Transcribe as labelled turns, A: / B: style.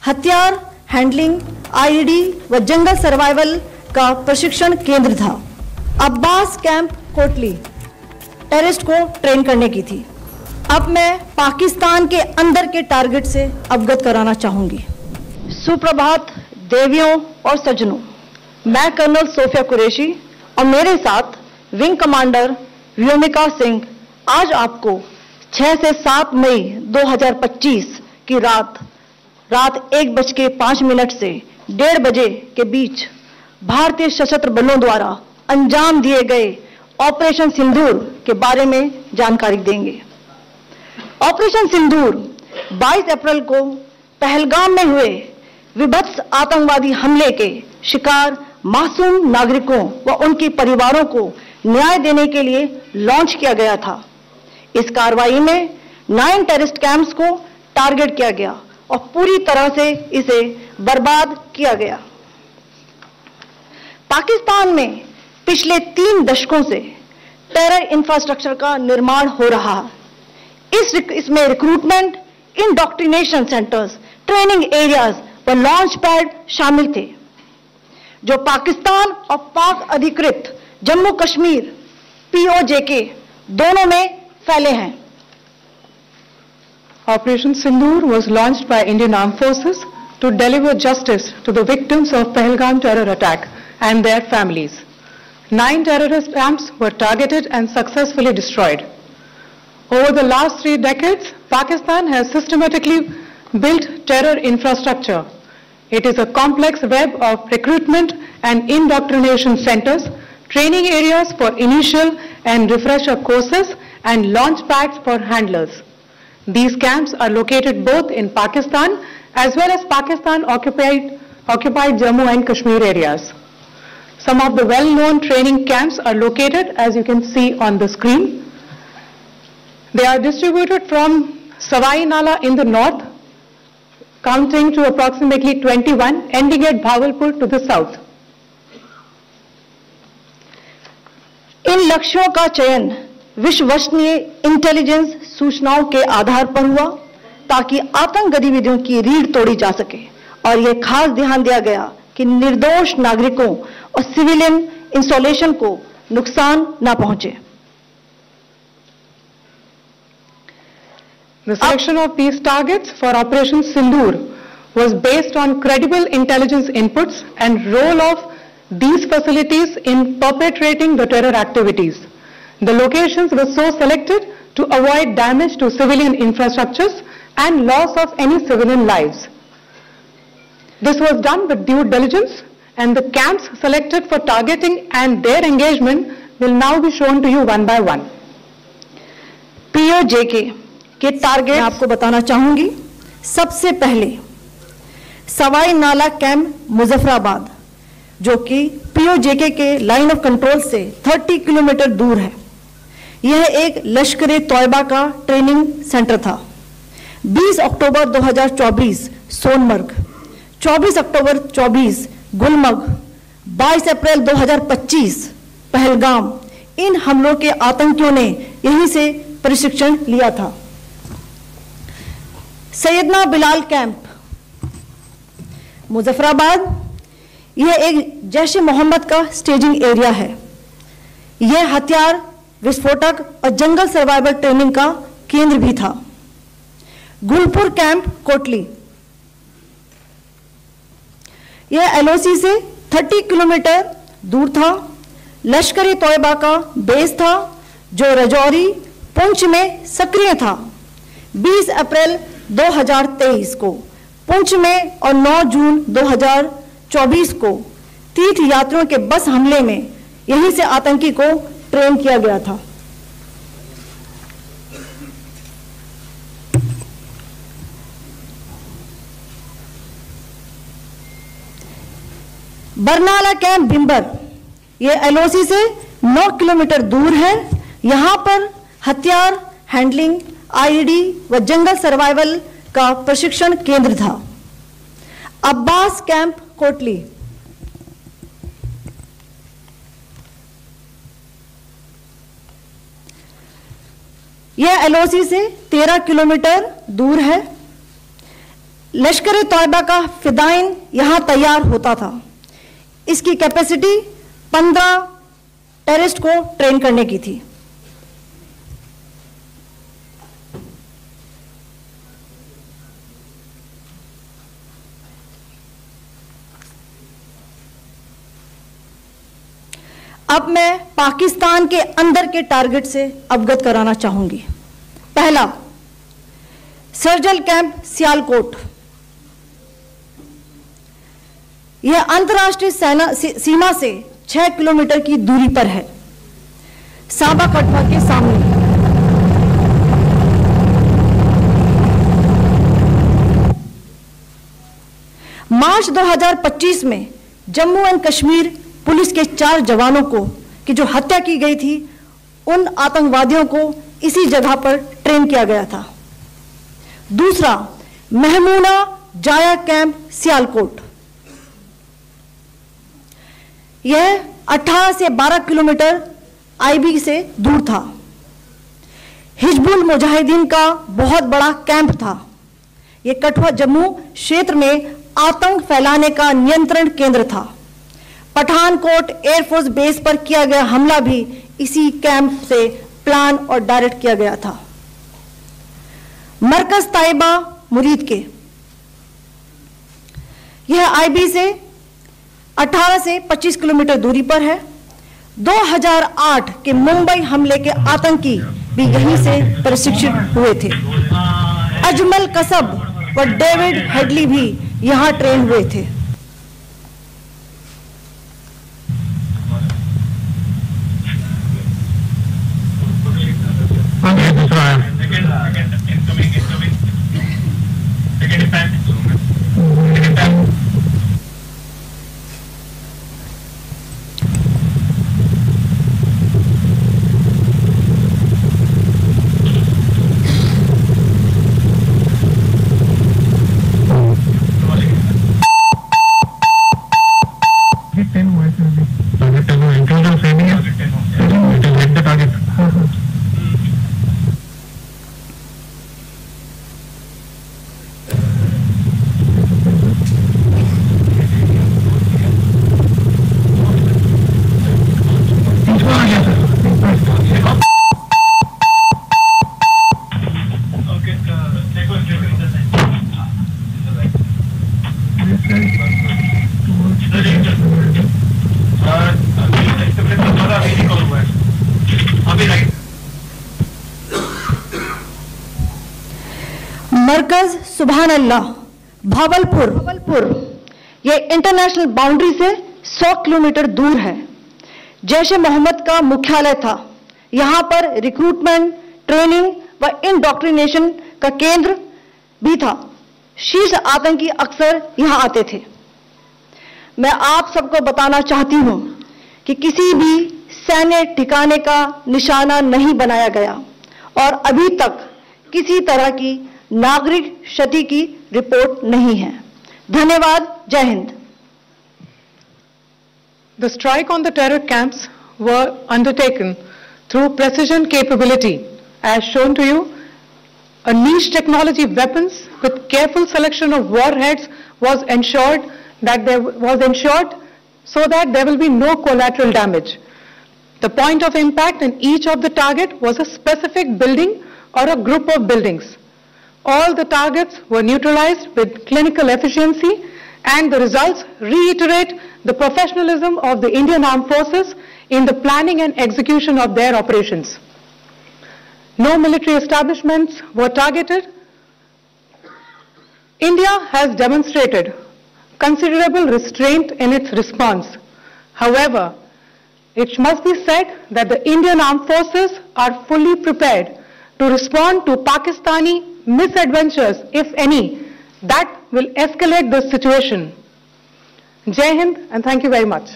A: हथियार handling, IED व जंगल survival का प्रशिक्षण केंद्र था। अब्बास कैंप कोटली टेररिस्ट को ट्रेन करने की थी। अब मैं पाकिस्तान के अंदर के टारगेट से अवगत कराना चाहूंगी। सुप्रभात देवियों और सज्जनों, मैं कर्नल सोफिया कुरैशी और मेरे साथ विंग कमांडर व्योमिका सिंह आज आपको 6 से 7 मई 2025 की रात 1:05 से 1:30 बजे के बीच भारतीय सशस्त्र बलों द्वारा अंजाम दिए गए ऑपरेशन सिंदूर के बारे में जानकारी देंगे। ऑपरेशन सिंदूर 22 अप्रैल को पहलगाम में हुए विभत्स आतंकवादी हमले के शिकार मासूम नागरिकों व उनके परिवारों को न्याय देने के लिए लॉन्च किया गया था। इस कार्रवाई में 9 टेररिस्ट कैंप्स को टारगेट किया गया और पूरी तरह से इसे बर्बाद किया गया। पाकिस्तान में पिछले 3 दशकों से टेरर इंफ्रास्ट्रक्चर का निर्माण हो रहा है। इसमें recruitment, indoctrination centres, training areas व लॉन्च पैड शामिल थे, जो पाकिस्तान और पाक अधिकृत जम्मू कश्मीर POJK दोनों में फैले हैं।
B: Operation Sindoor was launched by Indian Armed Forces to deliver justice to the victims of Pahalgam terror attack and their families. 9 terrorist camps were targeted and successfully destroyed. Over the last 3 decades, Pakistan has systematically built terror infrastructure. It is a complex web of recruitment and indoctrination centers, training areas for initial and refresher courses, and launch pads for handlers. These camps are located both in Pakistan as well as Pakistan occupied Jammu and Kashmir areas. Some of the well-known training camps are located, as you can see on the screen. They are distributed from Savai Nala in the north, counting to approximately 21, ending at Bhagalpur to the south.
A: इन लक्ष्यों का चयन विश्वसनीय intelligence सूचनाओं के आधार पर हुआ ताकि आतंक गतिविधियों की रीढ़ तोड़ी जा सके, और यह खास ध्यान दिया गया कि निर्दोष नागरिकों और सिविलियन इंस्टॉलेशन को नुकसान न पहुंचे।
B: The selection of these targets for Operation Sindoor was based on credible intelligence inputs and role of these facilities in perpetrating the terror activities. The locations were so selected to avoid damage to civilian infrastructures and loss of any civilian lives. This was done with due diligence, and the camps selected for targeting and their engagement will now be shown to you one by one.
A: POJK के target आपको बताना चाहूंगी। सबसे पहले सवाई नाला camp Muzaffarabad, जो कि POJK के लाइन ऑफ कंट्रोल से 30 किलोमीटर दूर है। यह एक लश्कर-ए-तौयबा का ट्रेनिंग सेंटर था। 20 अक्टूबर 2024 सोनमर्ग, 24 अक्टूबर 24 गुलमर्ग, 22 अप्रैल 2025 पहलगाम, इन हमलों के आतंकियों ने यहीं से प्रशिक्षण लिया था। सैयदना बिलाल कैंप मुजफ्फराबाद, यह एक जैश-ए-मोहम्मद का स्टेजिंग एरिया है। यह हथियार, विस्फोटक और जंगल सर्वाइवल ट्रेनिंग का केंद्र भी था। गुलपुर कैंप कोटली, यह LOC से 30 किलोमीटर दूर था। लश्कर-ए-तौयबा का बेस था, जो रजौरी, पुंछ में सक्रिय था। 20 अप्रैल 2023 को पुंछ में और 9 जून 2024 को तीर्थ यात्रियों के बस हमले में यहीं से आतंकी को ट्रेन किया गया था। बरनाला कैंप भिंबर, यह LOC से 9 किलोमीटर दूर है। यहां पर हथियार हैंडलिंग, IED व जंगल सर्वाइवल का प्रशिक्षण केंद्र था। अब्बास कैंप कोटली, यह LOC से 13 किलोमीटर दूर है। लश्कर-ए-तौयबा का फिदाइन यहां तैयार होता था। इसकी कैपेसिटी 15 टेररिस्ट को ट्रेन करने की थी। अब मैं पाकिस्तान के अंदर के टारगेट से अवगत कराना चाहूंगी। पहला, सर्जिकल कैंप सियालकोट। यह अंतर्राष्ट्रीय सीमा से 6 किलोमीटर की दूरी पर है, साबा कटवा के सामने। मार्च 2025 में जम्मू एंड कश्मीर पुलिस के 4 जवानों को की जो हत्या की गई थी, उन आतंकवादियों को इसी जगह पर ट्रेन किया गया था। दूसरा, महमूना जाया कैंप सियालकोट। यह 18 से 12 किलोमीटर आईबी से दूर था। हिजबुल मुजाहिदीन का बहुत बड़ा कैंप था। यह कठुआ जम्मू क्षेत्र में आतंक फैलाने का नियंत्रण केंद्र था। पठानकोट एयरफोर्स बेस पर किया गया हमला भी इसी कैंप से प्लान और डायरेक्ट किया गया था। मरकज ताइबा मुरीद के, यह आईबी से 18 से 25 किलोमीटर दूरी पर है। 2008 के मुंबई हमले के आतंकी भी यहीं से प्रशिक्षित हुए थे। अजमल कसब व डेविड हेडली भी यहां ट्रेन हुए थे। मरकज सुभान अल्लाह भावलपुर, यह इंटरनेशनल बाउंड्री से 100 किलोमीटर दूर है। जैश ए मोहम्मद का मुख्यालय था। यहां पर रिक्रूटमेंट, ट्रेनिंग व इंडोक्ट्रिनेशन का केंद्र भी था। शीर्ष आतंकी अक्सर यहां आते थे। मैं आप सबको बताना चाहती हूं कि किसी भी सैन्य ठिकाने का निशाना नहीं बनाया गया और अभी तक किसी तरह की नागरिक क्षति की रिपोर्ट नहीं है। धन्यवाद। जय Hind.
B: The strike on the terror camps were undertaken through precision capability, as shown to you. A niche technology weapons with careful selection of warheads was ensured so that there will be no collateral damage. The point of impact in each of the target was a specific building or a group of buildings. All the targets were neutralized with clinical efficiency, and the results reiterate the professionalism of the Indian Armed Forces in the planning and execution of their operations. No military establishments were targeted. India has demonstrated considerable restraint in its response. However, it must be said that the Indian Armed Forces are fully prepared to respond to Pakistani misadventures, if any, that will escalate the situation. Jai Hind, and thank you very much.